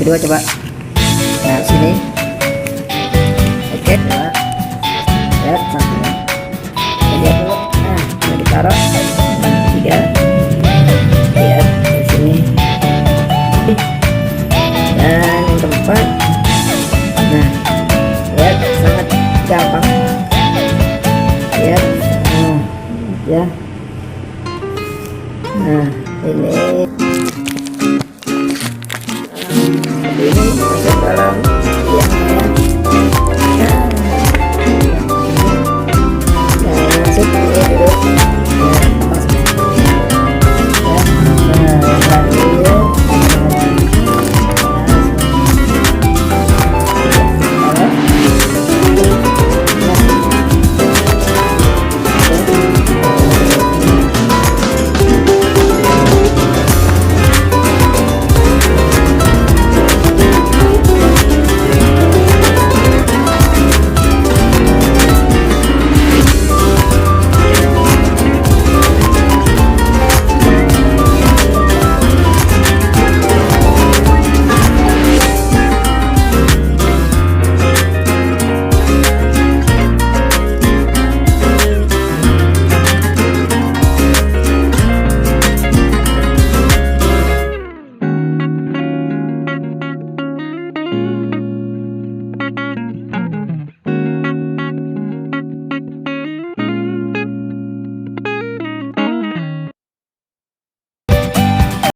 kedua coba. Nah sini, oke, dua, lihat satunya, lihat dulu. Nah sudah ditaruh. Tiga, lihat di sini. Dan yang keempat, nah lihat sangat gampang. Lihat, ya. Nah ini masuk dalam